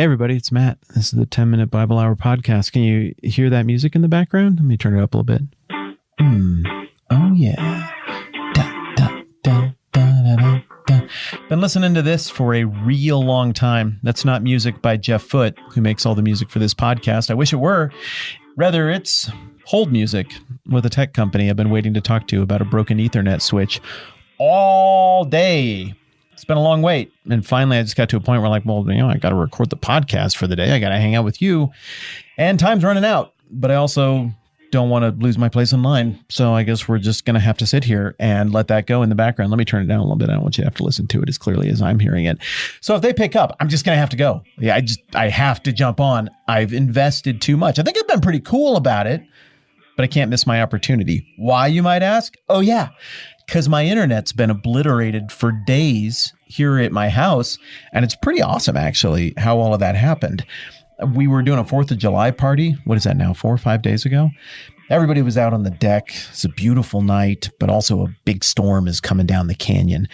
Hey everybody, it's Matt. This is the 10-Minute Bible Hour podcast. Can you hear that music in the background? Let me turn it up a little bit. Oh yeah. Da, da, da, da, da, da. Been listening to this for a real long time. That's not music by Jeff Foote, who makes all the music for this podcast. I wish it were. Rather, it's hold music with a tech company I've been waiting to talk to about a broken Ethernet switch all day. It's been a long wait. And finally, I just got to a point where I got to record the podcast for the day. I got to hang out with you. And time's running out. But I also don't want to lose my place in line. So I guess we're just going to have to sit here and let that go in the background. Let me turn it down a little bit. I don't want you to have to listen to it as clearly as I'm hearing it. So if they pick up, I'm just going to have to go. Yeah, I have to jump on. I've invested too much. I think I've been pretty cool about it, but I can't miss my opportunity. Why, you might ask? Oh, yeah. Because my internet's been obliterated for days here at my house. And it's pretty awesome, actually, how all of that happened. We were doing a 4th of July party. What is that now? 4 or 5 days ago? Everybody was out on the deck. It's a beautiful night, but also a big storm is coming down the canyon.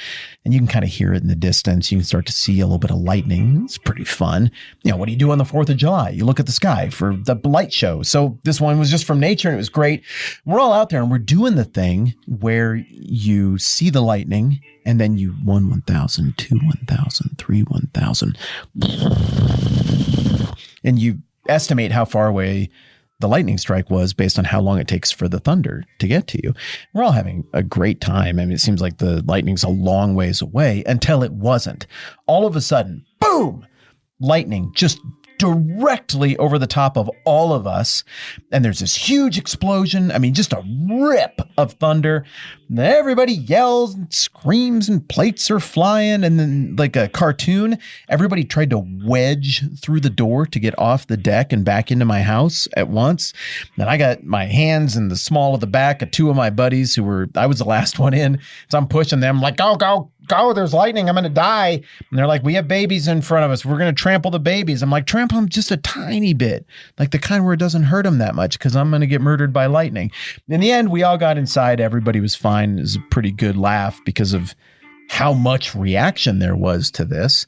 And you can kind of hear it in the distance. You can start to see a little bit of lightning. It's pretty fun. You know, what do you do on the 4th of July? You look at the sky for the light show. So this one was just from nature and it was great. We're all out there and we're doing the thing where you see the lightning and then you 1, 1,000, 2, 1,000, 3, 1,000. And you estimate how far away the lightning strike was based on how long it takes for the thunder to get to you. We're all having a great time. I mean, it seems like the lightning's a long ways away until it wasn't. All of a sudden, boom, lightning just directly over the top of all of us. And there's this huge explosion. I mean, just a rip of thunder. And everybody yells and screams and plates are flying. And then like a cartoon, everybody tried to wedge through the door to get off the deck and back into my house at once. And I got my hands in the small of the back of 2 of my buddies I was the last one in. So I'm pushing them like, go. There's lightning. I'm going to die. And they're like, we have babies in front of us. We're going to trample the babies. I'm like, trample them just a tiny bit, like the kind where it doesn't hurt them that much because I'm going to get murdered by lightning. In the end, we all got inside. Everybody was fine. It was a pretty good laugh because of how much reaction there was to this.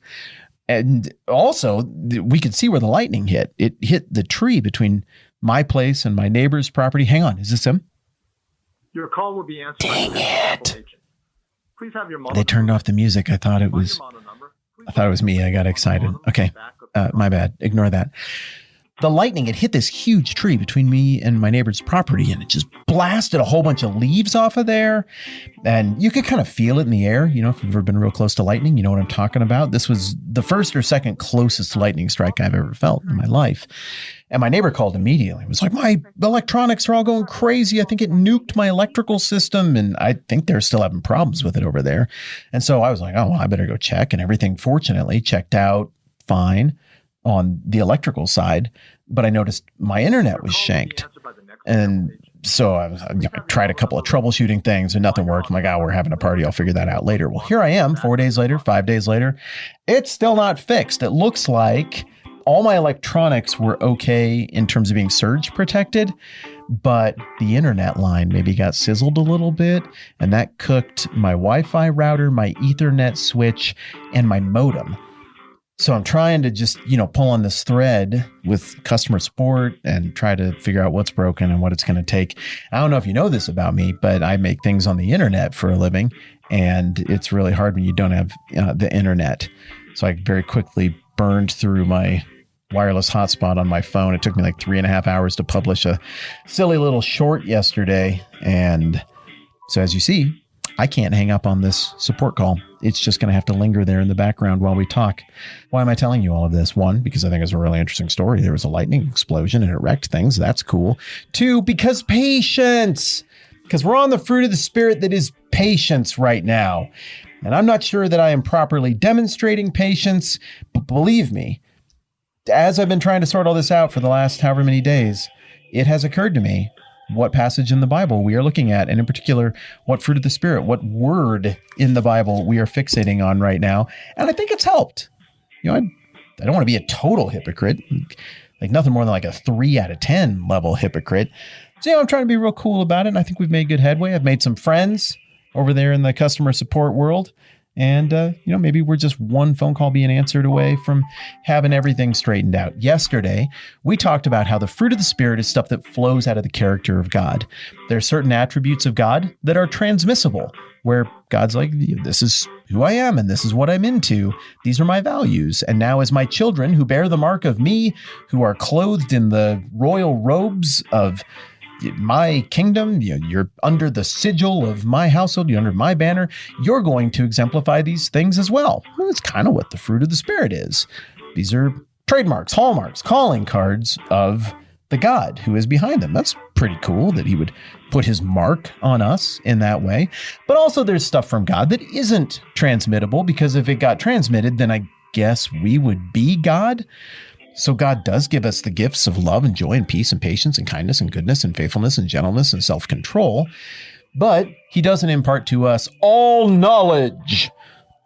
And also, we could see where the lightning hit. It hit the tree between my place and my neighbor's property. Hang on. Is this him? Your call will be answered. Dang it. Please have your They turned off the music. I thought it was me. I got excited. Okay. My bad. Ignore that. The lightning had hit this huge tree between me and my neighbor's property, and it just blasted a whole bunch of leaves off of there. And you could kind of feel it in the air. You know, if you've ever been real close to lightning, you know what I'm talking about. This was the first or second closest lightning strike I've ever felt in my life. And my neighbor called immediately. It was like, my electronics are all going crazy. I think it nuked my electrical system. And I think they're still having problems with it over there. And so I was like, oh, well, I better go check. And everything, fortunately, checked out fine on the electrical side. But I noticed my internet was shanked. And so I tried a couple of troubleshooting things and nothing worked. I'm like, we're having a party. I'll figure that out later. Well, here I am 4 days later, 5 days later. It's still not fixed. It looks like all my electronics were okay in terms of being surge protected, but the internet line maybe got sizzled a little bit, and that cooked my Wi-Fi router, my Ethernet switch, and my modem. So I'm trying to just, pull on this thread with customer support and try to figure out what's broken and what it's going to take. I don't know if you know this about me, but I make things on the internet for a living, and it's really hard when you don't have the internet. So I very quickly burned through my wireless hotspot on my phone. It took me like 3.5 hours to publish a silly little short yesterday. And so as you see, I can't hang up on this support call. It's just going to have to linger there in the background while we talk. Why am I telling you all of this? 1, because I think it's a really interesting story. There was a lightning explosion and it wrecked things. That's cool. 2, because patience. Because we're on the fruit of the Spirit that is patience right now. And I'm not sure that I am properly demonstrating patience, but believe me, as I've been trying to sort all this out for the last however many days, it has occurred to me what passage in the Bible we are looking at, and in particular, what fruit of the Spirit, what word in the Bible we are fixating on right now. And I think it's helped. I don't want to be a total hypocrite, like nothing more than like a 3 out of 10 level hypocrite. So I'm trying to be real cool about it, and I think we've made good headway. I've made some friends over there in the customer support world, And, maybe we're just one phone call being answered away from having everything straightened out. Yesterday, we talked about how the fruit of the Spirit is stuff that flows out of the character of God. There are certain attributes of God that are transmissible, where God's like, this is who I am and this is what I'm into. These are my values. And now as my children who bear the mark of me, who are clothed in the royal robes of my kingdom, you're under the sigil of my household, you're under my banner, you're going to exemplify these things as well. Well, that's kind of what the fruit of the Spirit is. These are trademarks, hallmarks, calling cards of the God who is behind them. That's pretty cool that he would put his mark on us in that way. But also there's stuff from God that isn't transmittable, because if it got transmitted, then I guess we would be God. So God does give us the gifts of love and joy and peace and patience and kindness and goodness and faithfulness and gentleness and self-control. But he doesn't impart to us all knowledge,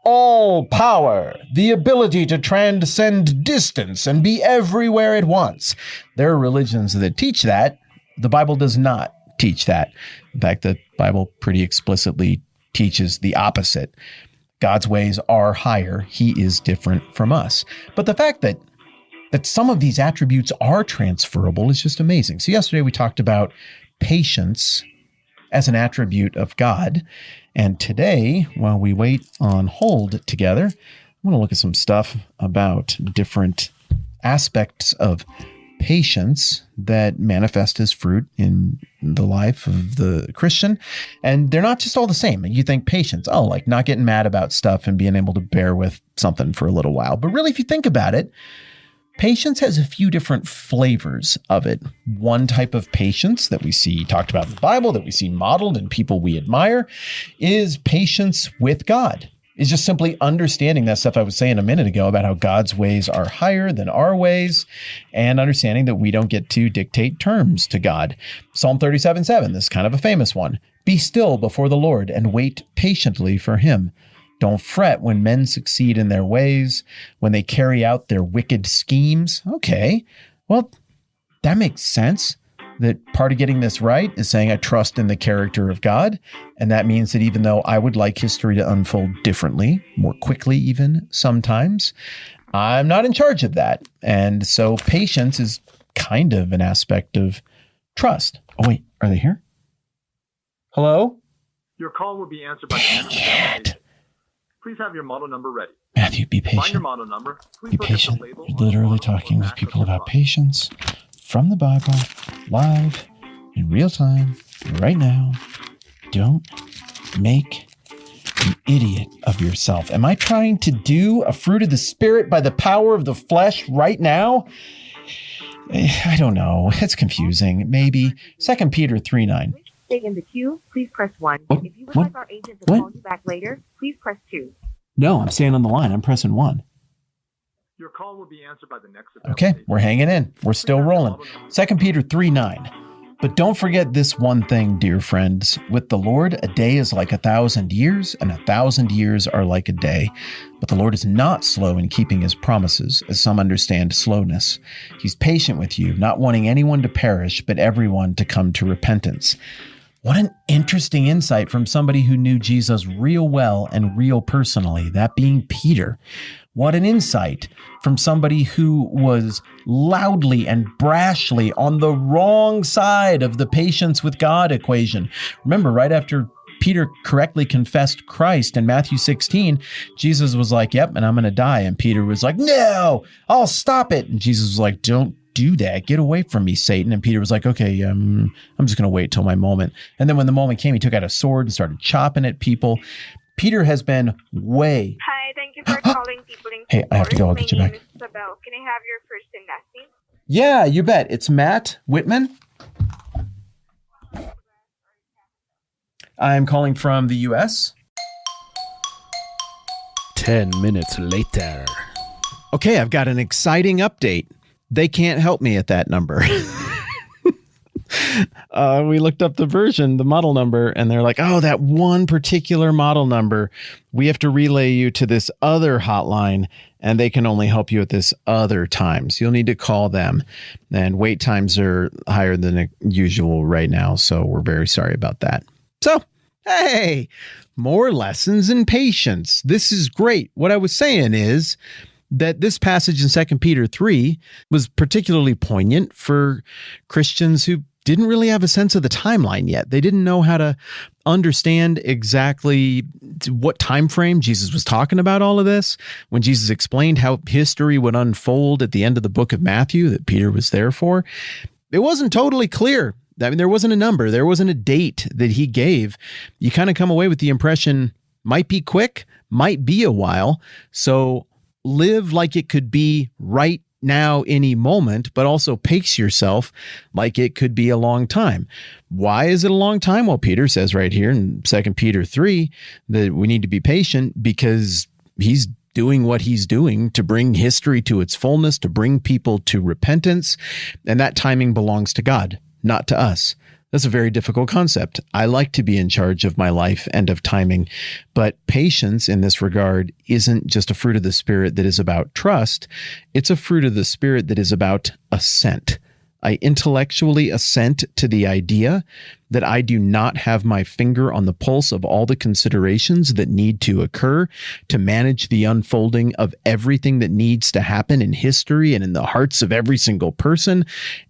all power, the ability to transcend distance and be everywhere at once. There are religions that teach that. The Bible does not teach that. In fact, the Bible pretty explicitly teaches the opposite. God's ways are higher. He is different from us. But the fact that some of these attributes are transferable is just amazing. So yesterday we talked about patience as an attribute of God. And today, while we wait on hold together, I'm going to look at some stuff about different aspects of patience that manifest as fruit in the life of the Christian. And they're not just all the same. You think patience, like not getting mad about stuff and being able to bear with something for a little while. But really, if you think about it, patience has a few different flavors of it. One type of patience that we see talked about in the Bible, that we see modeled in people we admire, is patience with God. It's just simply understanding that stuff I was saying a minute ago about how God's ways are higher than our ways, and understanding that we don't get to dictate terms to God. Psalm 37:7, this is kind of a famous one. Be still before the Lord and wait patiently for him. Don't fret when men succeed in their ways, when they carry out their wicked schemes. Okay, well, that makes sense. That part of getting this right is saying I trust in the character of God. And that means that even though I would like history to unfold differently, more quickly even sometimes, I'm not in charge of that. And so patience is kind of an aspect of trust. Oh, wait, are they here? Hello? Your call will be answered by Dang it. Please have your model number ready. Matthew, be Find your patient. model number. Please Be look at the patient. label You're on the literally bottom or talking with back of people your about box. patience from the Bible, live, in real time, right now. Don't make an idiot of yourself. Am I trying to do a fruit of the Spirit by the power of the flesh right now? I don't know. It's confusing. Maybe. 2 Peter 3:9. Stay in the queue, please press 1. What? If you would What? like our agent to What? call you back later, please press 2. No, I'm staying on the line. I'm pressing 1. Your call will be answered by the next Okay, available we're hanging in. We're still rolling. 2 Peter 3:9. But don't forget this one thing, dear friends. With the Lord, a day is like 1,000 years, and 1,000 years are like a day. But the Lord is not slow in keeping his promises, as some understand slowness. He's patient with you, not wanting anyone to perish, but everyone to come to repentance. What an interesting insight from somebody who knew Jesus real well and real personally, that being Peter. What an insight from somebody who was loudly and brashly on the wrong side of the patience with God equation. Remember, right after Peter correctly confessed Christ in Matthew 16, Jesus was like, yep, and I'm going to die. And Peter was like, no, I'll stop it. And Jesus was like, don't do that. Get away from me, Satan. And Peter was like, okay, I'm just going to wait till my moment. And then when the moment came, he took out a sword and started chopping at people. Peter has been way... Hi, thank you for calling People in Hey, I have to go. I'll get you back. My name is Isabel. Can I have your first and last name? Yeah, you bet. It's Matt Whitman. I'm calling from the U.S. 10 minutes later. Okay, I've got an exciting update. They can't help me at that number. We looked up the version, the model number, and they're like, oh, that one particular model number, we have to relay you to this other hotline, and they can only help you at this other time. So you'll need to call them. And wait times are higher than usual right now, so we're very sorry about that. So Hey, more lessons in patience. This is great. What I was saying is that this passage in 2 Peter 3 was particularly poignant for Christians who didn't really have a sense of the timeline yet. They didn't know how to understand exactly what time frame Jesus was talking about all of this. When Jesus explained how history would unfold at the end of the book of Matthew that Peter was there for, it wasn't totally clear. I mean, there wasn't a number. There wasn't a date that he gave. You kind of come away with the impression might be quick, might be a while. So live like it could be right now, any moment, but also pace yourself like it could be a long time. Why is it a long time? Well, Peter says right here in 2 Peter 3 that we need to be patient because he's doing what he's doing to bring history to its fullness, to bring people to repentance, and that timing belongs to God, not to us. That's a very difficult concept. I like to be in charge of my life and of timing, but patience in this regard isn't just a fruit of the Spirit that is about trust. It's a fruit of the Spirit that is about assent. I intellectually assent to the idea that I do not have my finger on the pulse of all the considerations that need to occur to manage the unfolding of everything that needs to happen in history and in the hearts of every single person,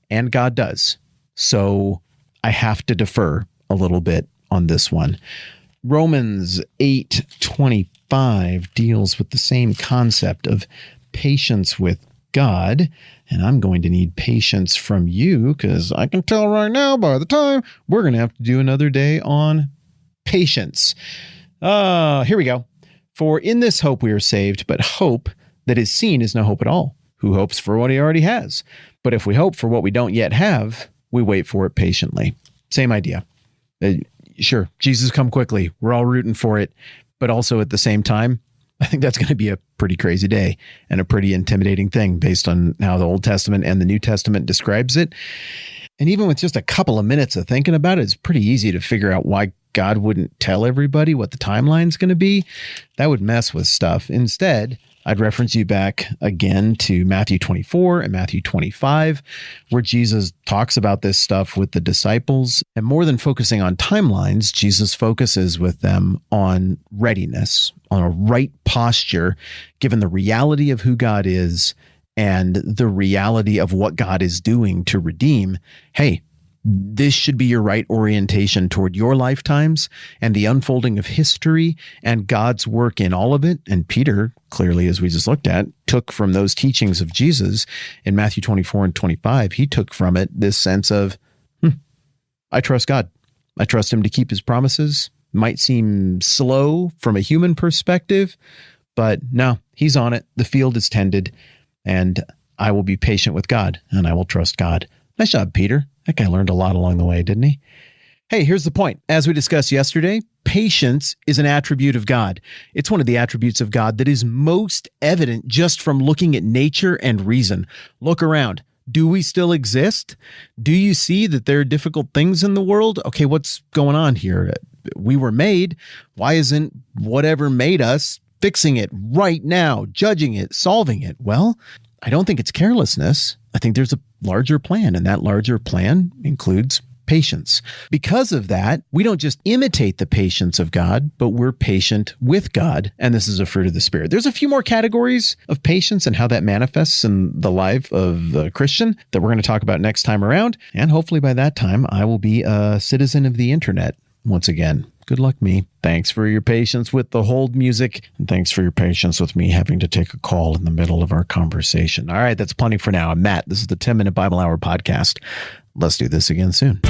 and God does. So I have to defer a little bit on this one. Romans 8:25 deals with the same concept of patience with God, and I'm going to need patience from you because I can tell right now by the time we're going to have to do another day on patience. Here we go. For in this hope we are saved, but hope that is seen is no hope at all. Who hopes for what he already has? But if we hope for what we don't yet have, we wait for it patiently. Same idea. Sure, Jesus come quickly. We're all rooting for it. But also at the same time, I think that's going to be a pretty crazy day and a pretty intimidating thing based on how the Old Testament and the New Testament describes it. And even with just a couple of minutes of thinking about it, it's pretty easy to figure out why God wouldn't tell everybody what the timeline's going to be. That would mess with stuff. Instead, I'd reference you back again to Matthew 24 and Matthew 25, where Jesus talks about this stuff with the disciples. And more than focusing on timelines, Jesus focuses with them on readiness, on a right posture, given the reality of who God is and the reality of what God is doing to redeem. Hey, this should be your right orientation toward your lifetimes and the unfolding of history and God's work in all of it. And Peter, clearly, as we just looked at, took from those teachings of Jesus in Matthew 24 and 25, he took from it this sense of, I trust God. I trust him to keep his promises. Might seem slow from a human perspective, but no, he's on it. The field is tended, and I will be patient with God, and I will trust God. Nice job, Peter. That guy learned a lot along the way, didn't he? Hey, here's the point. As we discussed yesterday, patience is an attribute of God. It's one of the attributes of God that is most evident just from looking at nature and reason. Look around. Do we still exist? Do you see that there are difficult things in the world? Okay, what's going on here? We were made. Why isn't whatever made us fixing it right now, judging it, solving it? Well, I don't think it's carelessness. I think there's a larger plan, and that larger plan includes patience. Because of that, we don't just imitate the patience of God, but we're patient with God, and this is a fruit of the Spirit. There's a few more categories of patience and how that manifests in the life of a Christian that we're going to talk about next time around, and hopefully by that time, I will be a citizen of the internet once again. Good luck, me. Thanks for your patience with the hold music, and thanks for your patience with me having to take a call in the middle of our conversation. All right, that's plenty for now. I'm Matt. This is the 10-Minute Bible Hour podcast. Let's do this again soon.